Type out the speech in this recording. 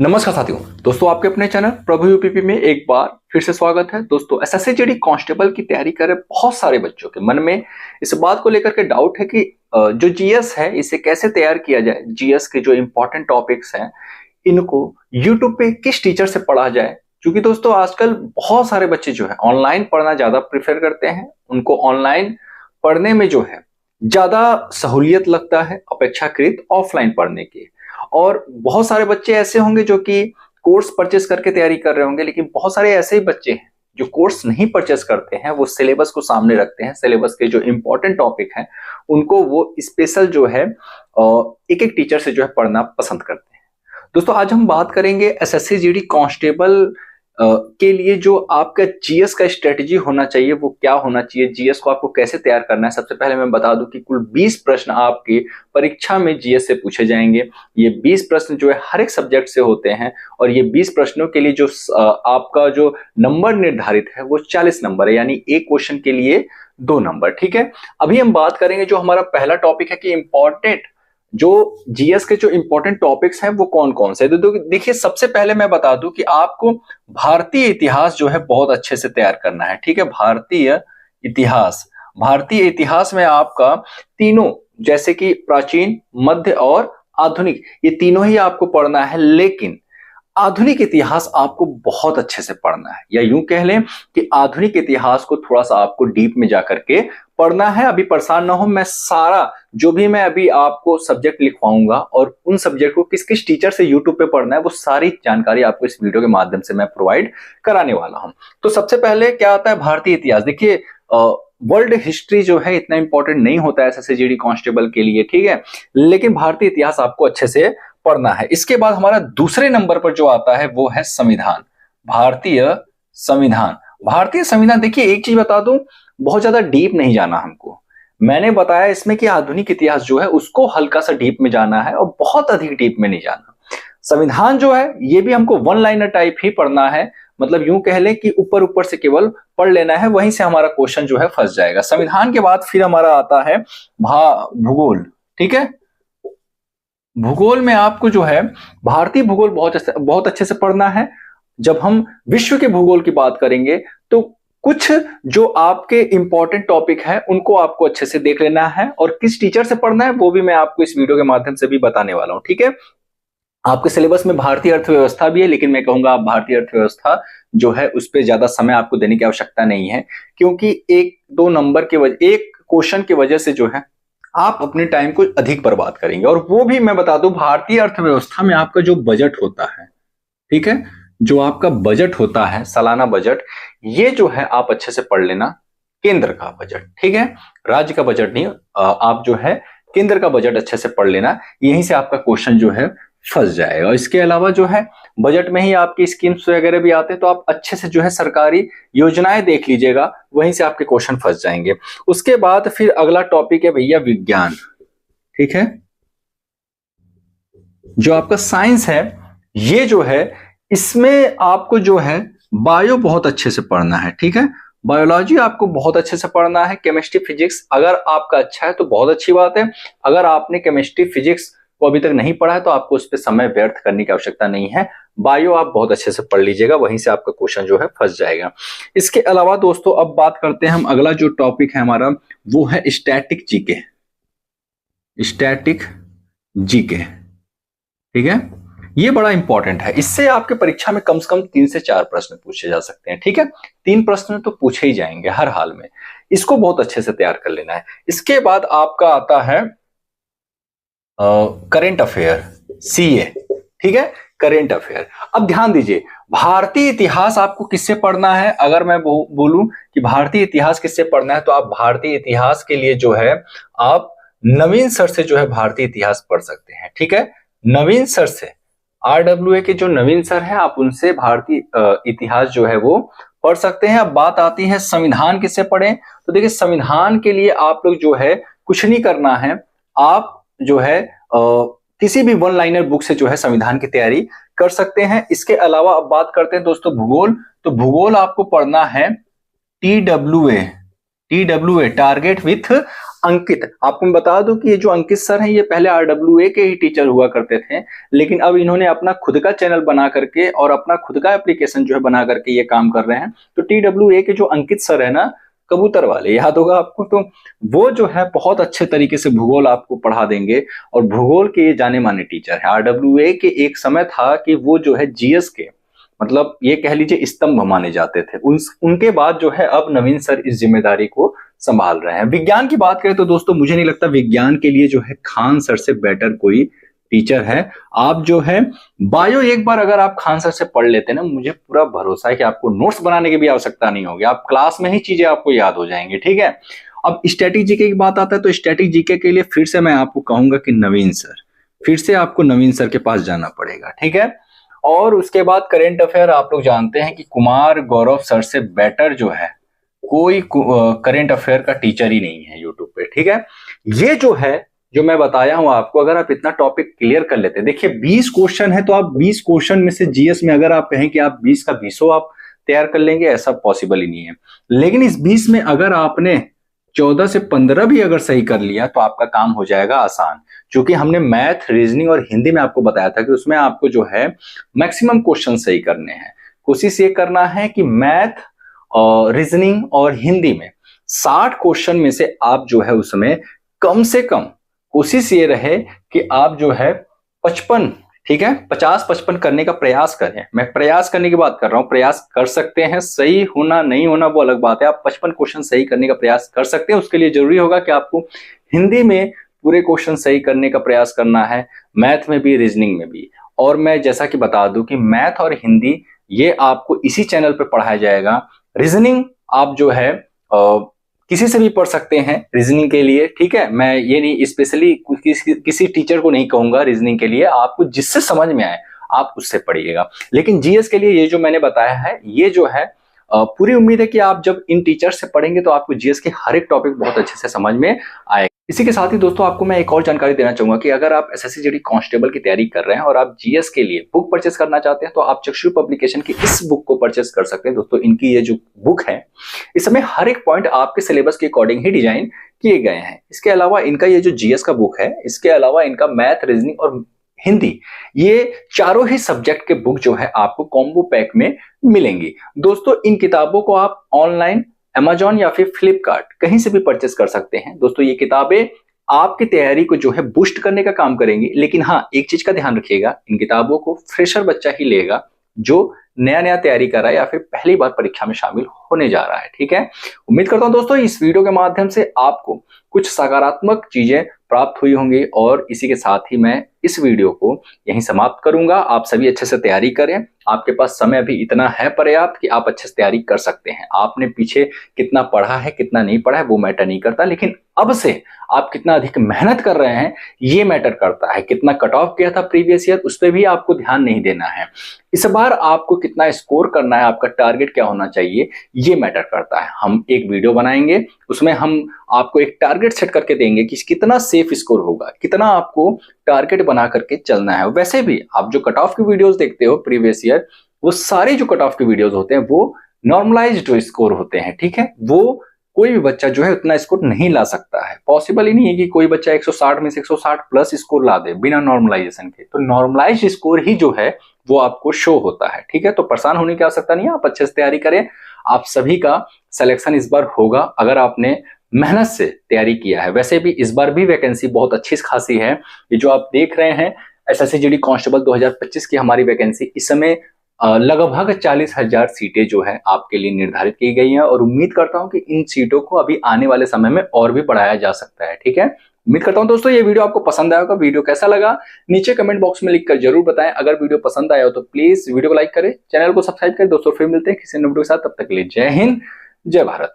नमस्कार साथियों, दोस्तों आपके अपने चैनल प्रभु यूपीपी में एक बार फिर से स्वागत है। दोस्तों एसएससी जीडी कांस्टेबल की तैयारी कर रहे बहुत सारे बच्चों के मन में इस बात को लेकर के डाउट है कि जो जीएस है इसे कैसे तैयार किया जाए। जीएस के जो इंपॉर्टेंट टॉपिक्स हैं इनको यूट्यूब पे किस टीचर से पढ़ा जाए, क्योंकि दोस्तों आजकल बहुत सारे बच्चे जो है ऑनलाइन पढ़ना ज्यादा प्रेफर करते हैं। उनको ऑनलाइन पढ़ने में जो है ज्यादा सहूलियत लगता है अपेक्षाकृत ऑफलाइन पढ़ने की। और बहुत सारे बच्चे ऐसे होंगे जो कि कोर्स परचेस करके तैयारी कर रहे होंगे, लेकिन बहुत सारे ऐसे ही बच्चे हैं जो कोर्स नहीं परचेस करते हैं, वो सिलेबस को सामने रखते हैं। सिलेबस के जो इंपॉर्टेंट टॉपिक हैं उनको वो स्पेशल जो है एक एक टीचर से जो है पढ़ना पसंद करते हैं। दोस्तों आज हम बात करेंगे एसएससी जीडी कांस्टेबल के लिए जो आपका जीएस का स्ट्रेटजी होना चाहिए वो क्या होना चाहिए, जीएस को आपको कैसे तैयार करना है। सबसे पहले मैं बता दूं कि कुल 20 प्रश्न आपके परीक्षा में जीएस से पूछे जाएंगे। ये 20 प्रश्न जो है हर एक सब्जेक्ट से होते हैं और ये 20 प्रश्नों के लिए जो आपका जो नंबर निर्धारित है वो 40 नंबर है, यानी एक क्वेश्चन के लिए 2 नंबर। ठीक है, अभी हम बात करेंगे जो हमारा पहला टॉपिक है कि इंपॉर्टेंट जो जीएस के जो इंपॉर्टेंट टॉपिक्स हैं वो कौन कौन से। तो देखिए सबसे पहले मैं बता दूं कि आपको भारतीय इतिहास जो है बहुत अच्छे से तैयार करना है। ठीक है, भारतीय इतिहास में आपका तीनों जैसे कि प्राचीन, मध्य और आधुनिक, ये तीनों ही आपको पढ़ना है। लेकिन आधुनिक इतिहास आपको बहुत अच्छे से पढ़ना है, या यूं कह लें कि आधुनिक इतिहास को थोड़ा सा आपको डीप में जाकर के पढ़ना है। अभी परेशान ना हो, मैं सारा जो भी मैं अभी आपको सब्जेक्ट लिखवाऊंगा और उन सब्जेक्ट को किस किस टीचर से यूट्यूब पे पढ़ना है वो सारी जानकारी आपको इस वीडियो के माध्यम से मैं प्रोवाइड कराने वाला हूं। तो सबसे पहले क्या आता है भारतीय इतिहास। देखिए वर्ल्ड हिस्ट्री जो है इतना इंपॉर्टेंट नहीं होता है एसएससी जीडी कांस्टेबल के लिए, ठीक है, लेकिन भारतीय इतिहास आपको अच्छे से पढ़ना है। इसके बाद हमारा दूसरे नंबर पर जो आता है वो है संविधान, भारतीय संविधान। देखिए एक चीज बता दूं, बहुत ज्यादा डीप नहीं जाना हमको। मैंने बताया इसमें कि आधुनिक इतिहास जो है उसको हल्का सा डीप में जाना है और बहुत अधिक डीप में नहीं जाना। संविधान जो है ये भी हमको वन लाइनर टाइप ही पढ़ना है, मतलब यूं कह लें कि ऊपर ऊपर से केवल पढ़ लेना है, वहीं से हमारा क्वेश्चन जो है फंस जाएगा। संविधान के बाद फिर हमारा आता है भूगोल। ठीक है, भूगोल में आपको जो है भारतीय भूगोल बहुत अच्छे से पढ़ना है। जब हम विश्व के भूगोल की बात करेंगे तो कुछ जो आपके इंपॉर्टेंट टॉपिक है उनको आपको अच्छे से देख लेना है, और किस टीचर से पढ़ना है वो भी मैं आपको इस वीडियो के माध्यम से भी बताने वाला हूं। ठीक है, आपके सिलेबस में भारतीय अर्थव्यवस्था भी है, लेकिन मैं कहूंगा आप भारतीय अर्थव्यवस्था जो है उस पर ज्यादा समय आपको देने की आवश्यकता नहीं है, क्योंकि एक दो नंबर के वजह, एक क्वेश्चन की वजह से जो है आप अपने टाइम को अधिक बर्बाद करेंगे। और वो भी मैं बता दूं, भारतीय अर्थव्यवस्था में आपका जो बजट होता है, ठीक है, जो आपका बजट होता है सालाना बजट, ये जो है आप अच्छे से पढ़ लेना। केंद्र का बजट, ठीक है, राज्य का बजट नहीं, आप जो है केंद्र का बजट अच्छे से पढ़ लेना, यहीं से आपका क्वेश्चन जो है फंस जाएगा। इसके अलावा जो है बजट में ही आपकी स्कीम्स वगैरह भी आते हैं, तो आप अच्छे से जो है सरकारी योजनाएं देख लीजिएगा, वहीं से आपके क्वेश्चन फंस जाएंगे। उसके बाद फिर अगला टॉपिक है भैया विज्ञान। ठीक है, जो आपका साइंस है ये जो है इसमें आपको जो है बायो बहुत अच्छे से पढ़ना है। ठीक है, बायोलॉजी आपको बहुत अच्छे से पढ़ना है। केमिस्ट्री फिजिक्स अगर आपका अच्छा है तो बहुत अच्छी बात है। अगर आपने केमिस्ट्री फिजिक्स को अभी तक नहीं पढ़ा है तो आपको उस पर समय व्यर्थ करने की आवश्यकता नहीं है। बायो आप बहुत अच्छे से पढ़ लीजिएगा, वहीं से आपका क्वेश्चन जो है फंस जाएगा। इसके अलावा दोस्तों अब बात करते हैं हम, अगला जो टॉपिक है हमारा वो है स्टैटिक जीके। ठीक है, ये बड़ा इंपॉर्टेंट है, इससे आपके परीक्षा में कम से कम 3 से 4 प्रश्न पूछे जा सकते हैं। ठीक है, 3 प्रश्न तो पूछे ही जाएंगे हर हाल में, इसको बहुत अच्छे से तैयार कर लेना है। इसके बाद आपका आता है करेंट अफेयर, सीए। ठीक है, करेंट अफेयर। अब ध्यान दीजिए, भारतीय इतिहास आपको किससे पढ़ना है। अगर मैं बोलूं कि भारतीय इतिहास किससे पढ़ना है तो आप भारतीय इतिहास के लिए जो है आप नवीन सर से जो है भारतीय इतिहास पढ़ सकते हैं। ठीक है, नवीन सर से, RWA के जो नवीन सर हैं, आप उनसे भारतीय इतिहास जो है वो पढ़ सकते हैं। अब बात आती है संविधान किससे पढ़ें, तो देखिए संविधान के लिए आप लोग जो है कुछ नहीं करना है, आप जो है किसी भी वन लाइनर बुक से जो है संविधान की तैयारी कर सकते हैं। इसके अलावा अब बात करते हैं दोस्तों भूगोल। तो भूगोल आपको पढ़ना है TWA, टारगेट विथ अंकित, आपको मैं बता दूं कि ये जो अंकित सर हैं ये पहले RWA के ही टीचर हुआ करते थे, लेकिन अब इन्होंने अपना खुद का चैनल बना करके और अपना खुद का एप्लीकेशन जो है बना करके ये काम कर रहे हैं। तो TWA के जो अंकित सर है ना, कबूतर वाले, याद होगा आपको, तो वो जो है बहुत अच्छे तरीके से भूगोल आपको पढ़ा देंगे और भूगोल के ये जाने माने टीचर है। RWA के एक समय था कि वो जो है GS के मतलब ये कह लीजिए स्तंभ माने जाते थे। उनके बाद जो है अब नवीन सर इस जिम्मेदारी को संभाल रहे हैं। विज्ञान की बात करें तो दोस्तों मुझे नहीं लगता विज्ञान के लिए जो है खान सर से बेटर कोई टीचर है। आप जो है बायो एक बार अगर आप खान सर से पढ़ लेते ना, मुझे पूरा भरोसा है कि आपको नोट्स बनाने की भी आवश्यकता नहीं होगी, आप क्लास में ही चीजें आपको याद हो जाएंगी, ठीक है। अब स्टैटिक जीके की बात आता है तो स्टैटिक जीके के लिए फिर से मैं आपको कहूंगा कि नवीन सर, फिर से आपको नवीन सर के पास जाना पड़ेगा, ठीक है। और उसके बाद करेंट अफेयर आप लोग जानते हैं कि कुमार गौरव सर से बेटर जो है कोई करेंट अफेयर का टीचर ही नहीं है यूट्यूब पे, ठीक है। ये जो है जो मैं बताया हूं आपको, अगर आप इतना टॉपिक क्लियर कर लेते हैं, देखिए 20 क्वेश्चन है तो आप 20 क्वेश्चन में से जीएस में अगर आप कहें कि आप 20 का 20 आप तैयार कर लेंगे, ऐसा पॉसिबल ही नहीं है। लेकिन इस 20 में अगर आपने 14 से 15 भी अगर सही कर लिया तो आपका काम हो जाएगा आसान। क्योंकि हमने मैथ, रीजनिंग और हिंदी में आपको बताया था कि उसमें आपको जो है मैक्सिमम क्वेश्चन सही करने हैं। कोशिश ये करना है कि मैथ और रीजनिंग और हिंदी में 60 क्वेश्चन में से आप जो है उसमें कम से कम कोशिश ये रहे कि आप जो है 55, ठीक है, 50-55 करने का प्रयास करें। मैं प्रयास करने की बात कर रहा हूं, प्रयास कर सकते हैं, सही होना नहीं होना वो अलग बात है। आप 55 क्वेश्चन सही करने का प्रयास कर सकते हैं। उसके लिए जरूरी होगा कि आपको हिंदी में पूरे क्वेश्चन सही करने का प्रयास करना है, मैथ में भी, रीजनिंग में भी। और मैं जैसा कि बता दूं कि मैथ और हिंदी ये आपको इसी चैनल पर पढ़ाया जाएगा। रीजनिंग आप जो है किसी से भी पढ़ सकते हैं रीजनिंग के लिए, ठीक है। मैं ये नहीं स्पेशली किसी टीचर को नहीं कहूंगा रीजनिंग के लिए, आपको जिससे समझ में आए आप उससे पढ़िएगा। लेकिन जीएस के लिए ये जो मैंने बताया है, ये जो है पूरी उम्मीद है कि आप जब इन टीचर से पढ़ेंगे तो आपको जीएस के हर एक टॉपिक बहुत अच्छे से समझ में आएगा। इसी के साथ ही दोस्तों आपको मैं एक और जानकारी देना चाहूंगा कि अगर आप एसएससी जीडी कांस्टेबल की तैयारी कर रहे हैं और आप जीएस के लिए बुक परचेस करना चाहते हैं तो आप चक्षु पब्लिकेशन की इस बुक को परचेस कर सकते हैं। दोस्तों इनकी ये जो बुक है इस समय हर एक पॉइंट आपके सिलेबस के अकॉर्डिंग ही डिजाइन किए गए हैं। इसके अलावा इनका ये जो जीएस का बुक है, इसके अलावा इनका मैथ, रीजनिंग और हिंदी, ये चारों ही सब्जेक्ट के बुक जो है आपको कॉम्बो पैक में मिलेंगी। दोस्तों इन किताबों को आप ऑनलाइन Amazon या फिर फ्लिपकार्ट कहीं से भी परचेस कर सकते हैं। दोस्तों ये किताबें आपकी तैयारी को जो है बूस्ट करने का काम करेंगी। लेकिन हाँ, एक चीज का ध्यान रखिएगा, इन किताबों को फ्रेशर बच्चा ही लेगा जो नया तैयारी कर रहा है या फिर पहली बार परीक्षा में शामिल होने जा रहा है, ठीक है। उम्मीद करता हूं दोस्तों इस वीडियो के माध्यम से आपको कुछ सकारात्मक चीजें प्राप्त हुई होंगी और इसी के साथ ही मैं इस वीडियो को यहीं समाप्त करूंगा। आप सभी अच्छे से तैयारी करें, आपके पास समय अभी इतना है पर्याप्त कि आप अच्छे से तैयारी कर सकते हैं। आपने पीछे कितना पढ़ा है कितना नहीं पढ़ा है वो मैटर नहीं करता, लेकिन अब से आप कितना अधिक मेहनत कर रहे हैं ये मैटर करता है। कितना कट ऑफ किया था प्रीवियस ईयर उस पर भी आपको ध्यान नहीं देना है। इस बार आपको कितना स्कोर करना है, आपका टारगेट क्या होना चाहिए ये मैटर करता है। हम एक वीडियो बनाएंगे, उसमें हम आपको एक टारगेट सेट करके देंगे कि कितना सेफ स्कोर होगा, कितना आपको टारगेट बना करके चलना है। वैसे भी आप जो कट ऑफ की वीडियोस देखते हो प्रीवियस ईयर, वो सारे जो कट ऑफ की वीडियोस होते हैं वो नॉर्मलाइज्ड स्कोर होते हैं, ठीक है। वो कोई भी बच्चा जो है उतना स्कोर नहीं ला सकता है, पॉसिबल ही नहीं है कि कोई बच्चा 160 में से 160 प्लस स्कोर ला दे बिना नॉर्मलाइजेशन के। तो नॉर्मलाइज्ड स्कोर ही जो है वो आपको शो होता है, ठीक है। तो परेशान होने की आवश्यकता नहीं है, आप अच्छे से तैयारी करें। आप सभी का सिलेक्शन इस बार होगा अगर आपने मेहनत से तैयारी किया है। वैसे भी इस बार भी वैकेंसी बहुत अच्छी खासी है। ये जो आप देख रहे हैं एसएससी जीडी कांस्टेबल 2025 की हमारी वैकेंसी इस समय लगभग 40,000 सीटें जो है आपके लिए निर्धारित की गई हैं और उम्मीद करता हूं कि इन सीटों को अभी आने वाले समय में और भी बढ़ाया जा सकता है, ठीक है। उम्मीद करता हूं दोस्तों ये वीडियो आपको पसंद आया होगा। वीडियो कैसा लगा नीचे कमेंट बॉक्स में लिखकर जरूर बताएं। अगर वीडियो पसंद आया हो तो प्लीज वीडियो को लाइक करें, चैनल को सब्सक्राइब करें। दोस्तों फिर मिलते हैं किसी नए वीडियो के साथ, तब तक के लिए जय हिंद, जय भारत।